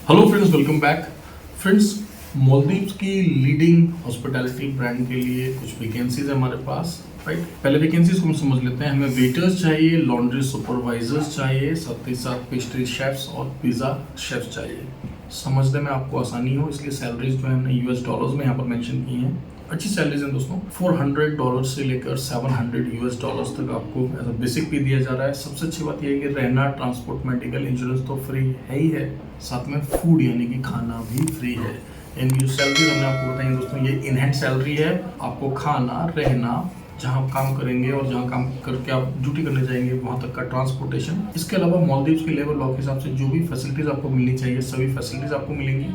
Hello friends, welcome back. Friends, Maldives की leading hospitality brand के लिए कुछ वैकेंसीज है हमारे पास, राइट। पहले वैकेंसीज को हम समझ लेते हैं। हमें वेटर्स चाहिए, लॉन्ड्री सुपरवाइजर्स चाहिए, साथ ही साथ पेस्ट्री शेफ्स और पिज़्ज़ा शेफ्स चाहिए। समझने में आपको आसानी हो इसलिए सैलरीज जो है हमने यूएस डॉलर्स में यहाँ पर मेंशन की हैं। अच्छी सैलरीज हैं दोस्तों, $400 से लेकर $700 तक आपको एज अ बेसिक पे दिया जा रहा है। सबसे अच्छी बात यह है कि रहना, ट्रांसपोर्ट, मेडिकल इंश्योरेंस तो फ्री है ही है, साथ में फूड यानी कि खाना भी फ्री है। इन जो सैलरी हमने आपको बताई दोस्तों, ये इन हैंड सैलरी है। आपको खाना, रहना, जहाँ आप काम करेंगे और जहाँ काम करके आप ड्यूटी करने जाएंगे वहाँ तक का ट्रांसपोर्टेशन। इसके अलावा मालदीव्स के लेबर लॉ के हिसाब से जो भी फैसिलिटीज़ आपको मिलनी चाहिए सभी फैसिलिटीज़ आपको मिलेंगी।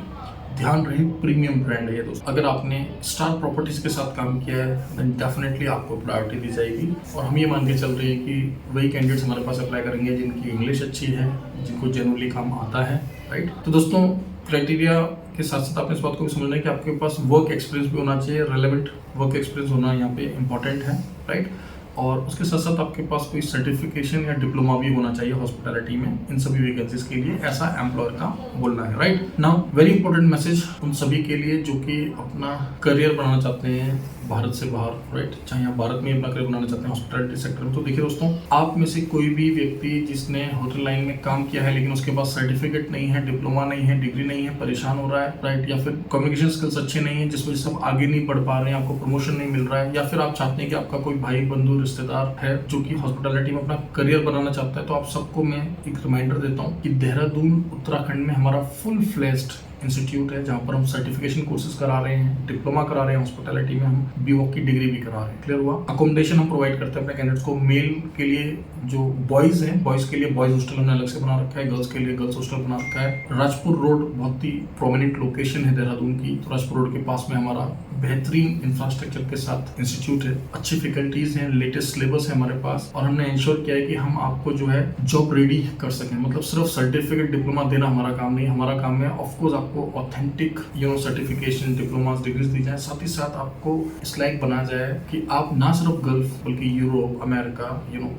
ध्यान रहे, प्रीमियम ब्रांड है ये दोस्तों। अगर आपने स्टार प्रॉपर्टीज के साथ काम किया है देन डेफिनेटली आपको प्रायोरिटी दी जाएगी। और हम ये मान के चल रहे हैं कि वही कैंडिडेट्स हमारे पास अप्लाई करेंगे जिनकी इंग्लिश अच्छी है, जिनको जनरली काम आता है, राइट। तो दोस्तों, क्राइटेरिया के साथ साथ आपने इस बात को भी समझना है कि आपके पास वर्क एक्सपीरियंस भी होना चाहिए। रेलेवेंट वर्क एक्सपीरियंस होना यहाँ पे इंपॉर्टेंट है, राइट। और उसके साथ साथ आपके पास कोई सर्टिफिकेशन या डिप्लोमा भी होना चाहिए हॉस्पिटैलिटी में। इन सभी वैकेंसीज के लिए ऐसा एम्प्लॉयर का बोलना है, right. Now very important message उन सभी के लिए जो कि अपना करियर बनाना चाहते हैं भारत से बाहर, राइट। चाहे आप भारत में अपना करियर बनाना चाहते हैं हॉस्पिटैलिटी सेक्टर में, तो देखिए दोस्तों, आप में से कोई भी व्यक्ति जिसने होटल लाइन में काम किया है लेकिन उसके पास सर्टिफिकेट नहीं है, डिप्लोमा नहीं है, डिग्री नहीं है, परेशान हो रहा है, राइट, या फिर कम्युनिकेशन स्किल्स अच्छे नहीं है जिस वजह से आप आगे नहीं बढ़ पा रहे हैं, आपको प्रमोशन नहीं मिल रहा है, या फिर आप चाहते हैं कि आपका कोई भाई बंधु रिश्तेदार है जो कि हॉस्पिटैलिटी में अपना करियर बनाना चाहता है, तो आप सबको मैं एक रिमाइंडर देता हूँ कि देहरादून उत्तराखंड में हमारा फुल फ्लेज्ड इंस्टीट्यूट है जहाँ पर हम सर्टिफिकेशन कोर्सेज करा रहे हैं, डिप्लोमा करा रहे हैं, हॉस्पिटैलिटी में हम बीओक की डिग्री भी करा रहे हैं। क्लियर हुआ? अकोमोडेशन हम प्रोवाइड करते हैं अपने कैंडिडेट्स को। मेल के लिए जो बॉयज हैं, बॉयज के लिए बॉयज हॉस्टल हमने अलग से बना रखा है, गर्ल्स के लिए गर्ल्स हॉस्टल बना रखा है। राजपुर रोड बहुत ही प्रोमिनेंट लोकेशन है देहरादून की, तो राजपुर रोड के पास में हमारा बेहतरीन इंफ्रास्ट्रक्चर के साथ इंस्टीट्यूट है, अच्छी फैकल्टीज हैं, लेटेस्ट सिलेबस है हमारे पास, और हमने इंश्योर किया है कि हम आपको जो है जॉब रेडी कर सकें। मतलब सिर्फ सर्टिफिकेट डिप्लोमा देना हमारा काम नहीं, हमारा काम है ऑफकोर्स आपको ऑथेंटिक सर्टिफिकेशन, डिप्लोमास, डिग्रीज दी जाए, साथ ही साथ आपको इस लायक बनाया जाए कि आप ना सिर्फ गल्फ बल्कि Europe, America,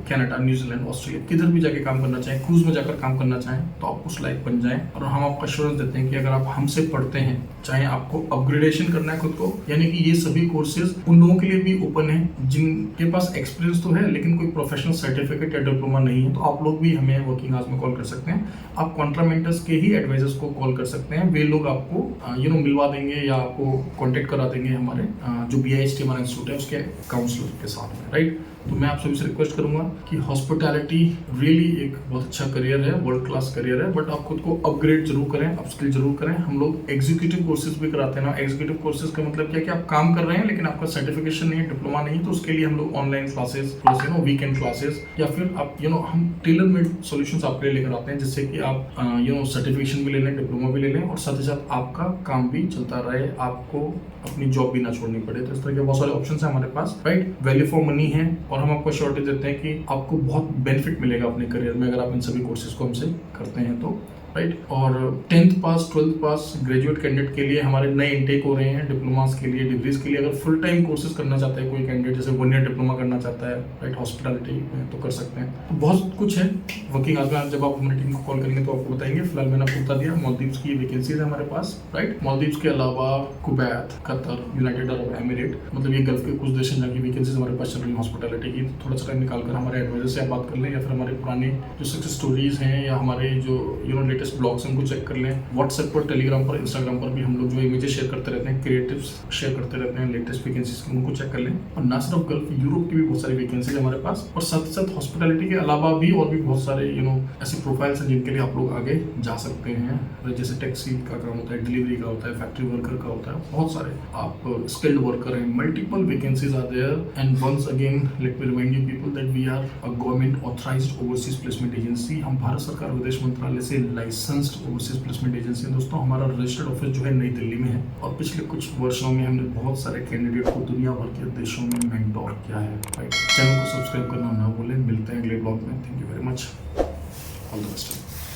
Canada, New Zealand, Australia, किधर भी जाके काम करना चाहें, क्रूज में जाकर काम करना चाहें तो आप उस लायक बन जाएं। और हम आपको एश्योरेंस देते हैं कि अगर आप हमसे पढ़ते हैं, चाहे आपको अपग्रेडेशन करना है खुद को, यानी कि ये सभी कोर्सेज उन लोगों के लिए भी ओपन है जिनके पास एक्सपीरियंस तो है लेकिन कोई प्रोफेशनल सर्टिफिकेट या डिप्लोमा नहीं है, तो आप लोग भी हमें वर्किंग आवर्स में कॉल कर सकते हैं। आप कॉन्ट्रामेंटर्स के ही एडवाइजर्स को कॉल कर सकते हैं, वे लोग आपको मिलवा देंगे या आपको कांटेक्ट करा देंगे हमारे जो BIST हमारा इंस्टीट्यूट है उसके काउंसलर के साथ में, राइट। तो मैं आप सभी से रिक्वेस्ट करूंगा कि हॉस्पिटैलिटी रियली एक बहुत अच्छा करियर है, वर्ल्ड क्लास करियर है, बट आप खुद को अपग्रेड जरूर करें, अपस्किल जरूर करें। हम लोग एग्जीक्यूटिव कोर्सेज भी कराते हैं ना। एग्जीक्यूटिव कोर्सेज का मतलब क्या है कि आप काम कर रहे हैं लेकिन आपका सर्टिफिकेशन नहीं है, डिप्लोमा नहीं है, तो उसके लिए हम लोग ऑनलाइन क्लासेस, वीकेंड क्लासेस, या फिर आप हम टेलर मेड सॉल्यूशंस आपके लिए लेकर आते हैं जिससे कि आप सर्टिफिकेशन भी ले लें, डिप्लोमा भी ले लें, और साथ ही साथ आपका काम भी चलता रहे, आपको अपनी जॉब भी ना छोड़नी पड़े। तो इस तरह के बहुत सारे ऑप्शंस हैं हमारे पास, राइट। वैल्यू फॉर मनी है, और हम आपको श्योरिटी देते हैं कि आपको बहुत बेनिफिट मिलेगा अपने करियर में अगर आप इन सभी कोर्सेज को हमसे करते हैं तो, राइट। और 10th पास, 12th पास ग्रेजुएट कैंडिडेट के लिए हमारे नए इंटेक हो रहे हैं, डिप्लोमास के लिए, डिग्रीज के लिए। अगर फुल टाइम कोर्सेज करना चाहता है कोई कैंडिडेट, जैसे 1 ईयर डिप्लोमा करना चाहता है, राइट, हॉस्पिटैलिटी में, तो कर सकते हैं। तो बहुत कुछ है वर्किंग आवर्स में। जब आप हमारी टीम को कॉल करेंगे तो आपको बताएंगे। फिलहाल मैंने आपको बता दिया मालदीव्स की वैकेंसीज है हमारे पास, राइट। मालदीव्स के अलावा Kuwait, Qatar, United Arab emirate, मतलब ये गल्फ के कुछ देश हैं जहाँ की वैकेंसीज हमारे पास चल रही है हॉस्पिटैलिटी की। थोड़ा सा टाइम निकालकर हमारे एडवाइजर से आप बात कर लें, या फिर हमारे पुराने जो सक्सेस स्टोरीज हैं या हमारे जो लेटेस्ट ब्लॉग्स हैं उनको चेक कर लें। व्हाट्सएप पर, टेलीग्राम पर, इंस्टाग्राम पर भी हम लोग जो इमेजेस शेयर करते रहते हैं, क्रिएटिव्स शेयर करते रहते हैं, लेटेस्ट वैकेंसीज उनको चेक कर लें। और ना सिर्फ गल्फ, यूरोप की भी बहुत सारी वैकेंसीज हमारे पास, और साथ ही साथ हॉस्पिटैलिटी के अलावा भी और भी बहुत सारे ऐसे प्रोफाइल्स हैं जिनके लिए आप लोग आगे जा सकते हैं। जैसे टैक्सी का काम होता है, डिलीवरी का होता है, फैक्ट्री वर्कर का होता है, बहुत सारे आप स्किल्ड वर्कर हैं। Multiple vacancies are there, and once again let me remind you people that we are a government authorised overseas placement agency. हम भारत सरकार विदेश मंत्रालय से लाइसेंस्ड ओवरसीज प्लेसमेंट एजेंसी है दोस्तों। हमारा रजिस्टर्ड ऑफिस जो है नई दिल्ली में है, और पिछले कुछ वर्षों में हमने बहुत सारे कैंडिडेट को दुनिया भर के देशों में मेंटोर किया है, राइट। चैनल को सब्सक्राइब करना ना भूलें। मिलते हैं अगले ब्लॉग में। Thank you very much, all the best.